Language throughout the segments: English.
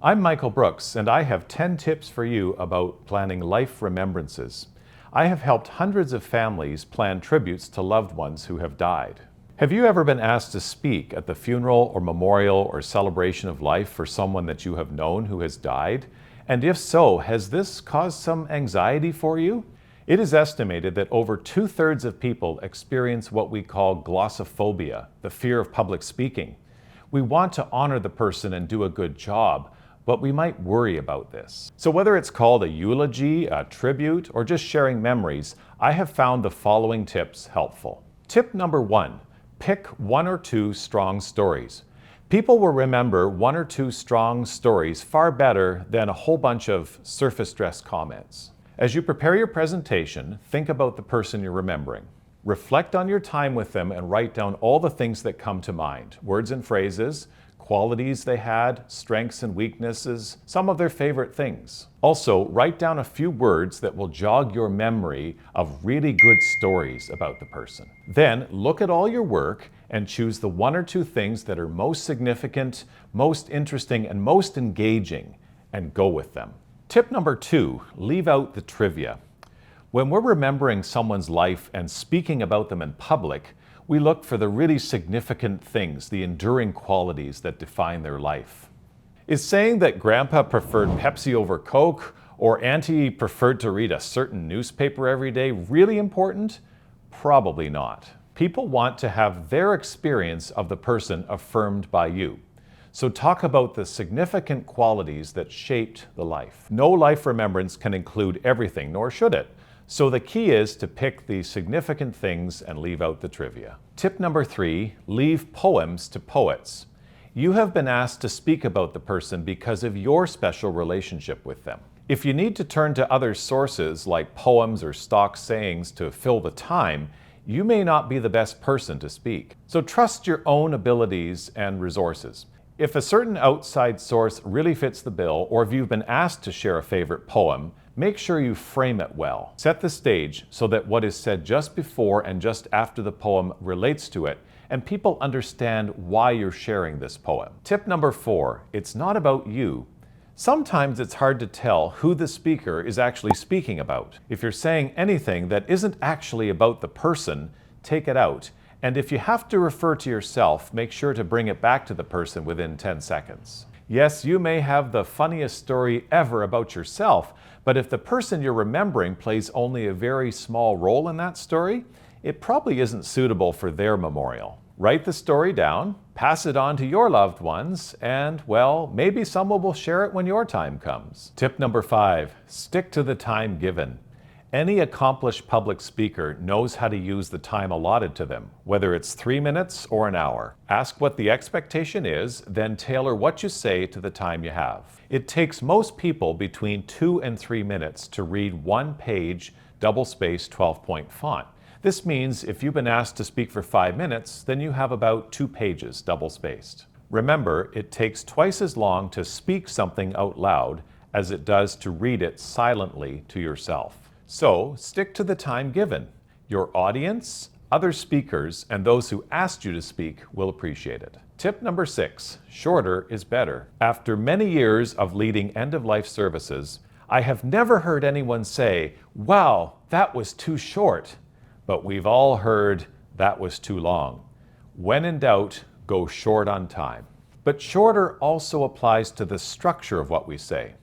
I'm Michael Brooks, and I have 10 tips for you about planning life remembrances. I have helped hundreds of families plan tributes to loved ones who have died. Have you ever been asked to speak at the funeral or memorial or celebration of life for someone that you have known who has died? And if so, has this caused some anxiety for you? It is estimated that over 2/3 of people experience what we call glossophobia, the fear of public speaking. We want to honor the person and do a good job, but we might worry about this. So whether it's called a eulogy, a tribute, or just sharing memories, I have found the following tips helpful. Tip number 1, pick 1 or 2 strong stories. People will remember 1 or 2 strong stories far better than a whole bunch of surface-dress comments. As you prepare your presentation, think about the person you're remembering. Reflect on your time with them and write down all the things that come to mind, words and phrases, qualities they had, strengths and weaknesses, some of their favorite things. Also, write down a few words that will jog your memory of really good stories about the person. Then, look at all your work and choose the 1 or 2 things that are most significant, most interesting, and most engaging, and go with them. Tip number 2, leave out the trivia. When we're remembering someone's life and speaking about them in public, we look for the really significant things, the enduring qualities that define their life. Is saying that Grandpa preferred Pepsi over Coke or Auntie preferred to read a certain newspaper every day really important? Probably not. People want to have their experience of the person affirmed by you. So talk about the significant qualities that shaped the life. No life remembrance can include everything, nor should it. So the key is to pick the significant things and leave out the trivia. Tip number 3, leave poems to poets. You have been asked to speak about the person because of your special relationship with them. If you need to turn to other sources like poems or stock sayings to fill the time, you may not be the best person to speak. So trust your own abilities and resources. If a certain outside source really fits the bill, or if you've been asked to share a favorite poem, make sure you frame it well. Set the stage so that what is said just before and just after the poem relates to it, and people understand why you're sharing this poem. Tip number 4, it's not about you. Sometimes it's hard to tell who the speaker is actually speaking about. If you're saying anything that isn't actually about the person, take it out. And if you have to refer to yourself, make sure to bring it back to the person within 10 seconds. Yes, you may have the funniest story ever about yourself, but if the person you're remembering plays only a very small role in that story, it probably isn't suitable for their memorial. Write the story down, pass it on to your loved ones, and, well, maybe someone will share it when your time comes. Tip number 5, stick to the time given. Any accomplished public speaker knows how to use the time allotted to them, whether it's 3 minutes or an hour. Ask what the expectation is, then tailor what you say to the time you have. It takes most people between 2 and 3 minutes to read 1 page, double-spaced 12-point font. This means if you've been asked to speak for 5 minutes, then you have about 2 pages double-spaced. Remember, it takes twice as long to speak something out loud as it does to read it silently to yourself. So, stick to the time given. Your audience, other speakers, and those who asked you to speak will appreciate it. Tip number 6, shorter is better. After many years of leading end-of-life services, I have never heard anyone say, "Wow, that was too short." But we've all heard, "That was too long." When in doubt, go short on time. But shorter also applies to the structure of what we say.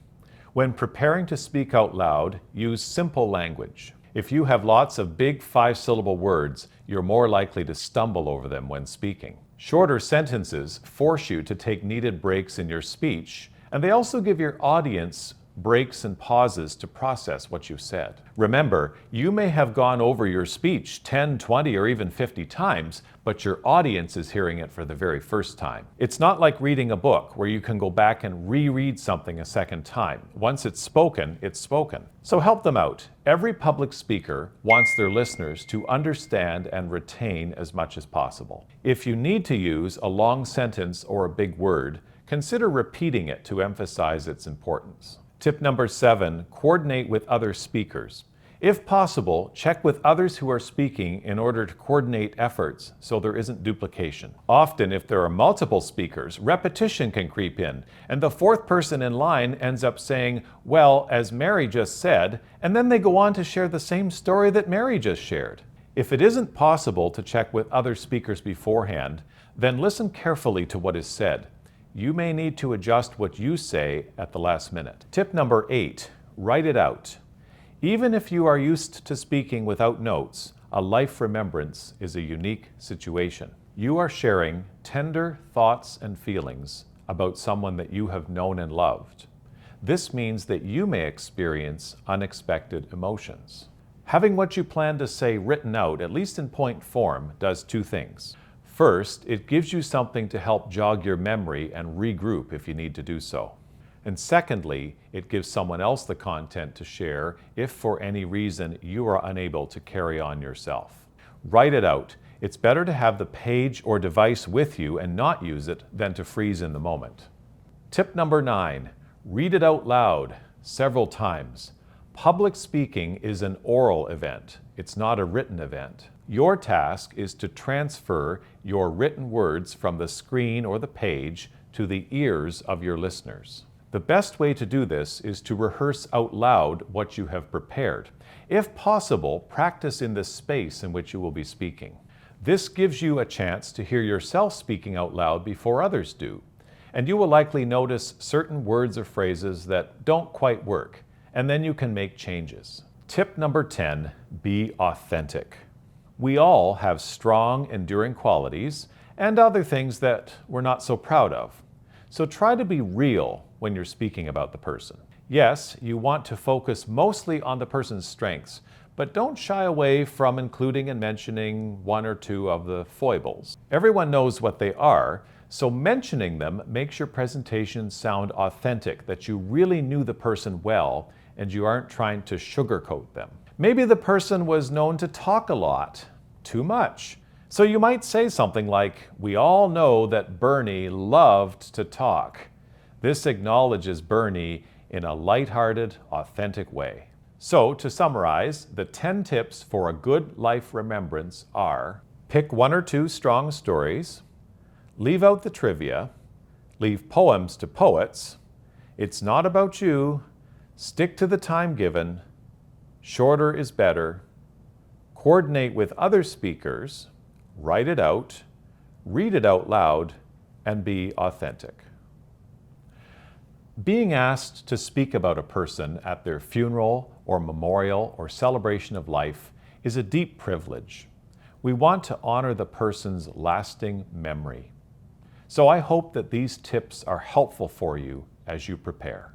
When preparing to speak out loud, use simple language. If you have lots of big 5-syllable words, you're more likely to stumble over them when speaking. Shorter sentences force you to take needed breaks in your speech, and they also give your audience breaks and pauses to process what you said. Remember, you may have gone over your speech 10, 20, or even 50 times, but your audience is hearing it for the very first time. It's not like reading a book where you can go back and reread something a second time. Once it's spoken, it's spoken. So help them out. Every public speaker wants their listeners to understand and retain as much as possible. If you need to use a long sentence or a big word, consider repeating it to emphasize its importance. Tip number 7, coordinate with other speakers. If possible, check with others who are speaking in order to coordinate efforts so there isn't duplication. Often, if there are multiple speakers, repetition can creep in, and the fourth person in line ends up saying, "Well, as Mary just said," and then they go on to share the same story that Mary just shared. If it isn't possible to check with other speakers beforehand, then listen carefully to what is said. You may need to adjust what you say at the last minute. Tip number 8, write it out. Even if you are used to speaking without notes, a life remembrance is a unique situation. You are sharing tender thoughts and feelings about someone that you have known and loved. This means that you may experience unexpected emotions. Having what you plan to say written out, at least in point form, does two things. First, it gives you something to help jog your memory and regroup if you need to do so. And secondly, it gives someone else the content to share if for any reason you are unable to carry on yourself. Write it out. It's better to have the page or device with you and not use it than to freeze in the moment. Tip number 9, read it out loud several times. Public speaking is an oral event. It's not a written event. Your task is to transfer your written words from the screen or the page to the ears of your listeners. The best way to do this is to rehearse out loud what you have prepared. If possible, practice in the space in which you will be speaking. This gives you a chance to hear yourself speaking out loud before others do, and you will likely notice certain words or phrases that don't quite work, and then you can make changes. Tip number 10, be authentic. We all have strong, enduring qualities and other things that we're not so proud of. So try to be real when you're speaking about the person. Yes, you want to focus mostly on the person's strengths, but don't shy away from including and mentioning one or two of the foibles. Everyone knows what they are, so mentioning them makes your presentation sound authentic, that you really knew the person well and you aren't trying to sugarcoat them. Maybe the person was known to talk a lot, too much. So you might say something like, "We all know that Bernie loved to talk." This acknowledges Bernie in a lighthearted, authentic way. So to summarize, the 10 tips for a good life remembrance are: pick one or two strong stories, leave out the trivia, leave poems to poets, it's not about you, stick to the time given, shorter is better, coordinate with other speakers, write it out, read it out loud, and be authentic. Being asked to speak about a person at their funeral or memorial or celebration of life is a deep privilege. We want to honor the person's lasting memory. So I hope that these tips are helpful for you as you prepare.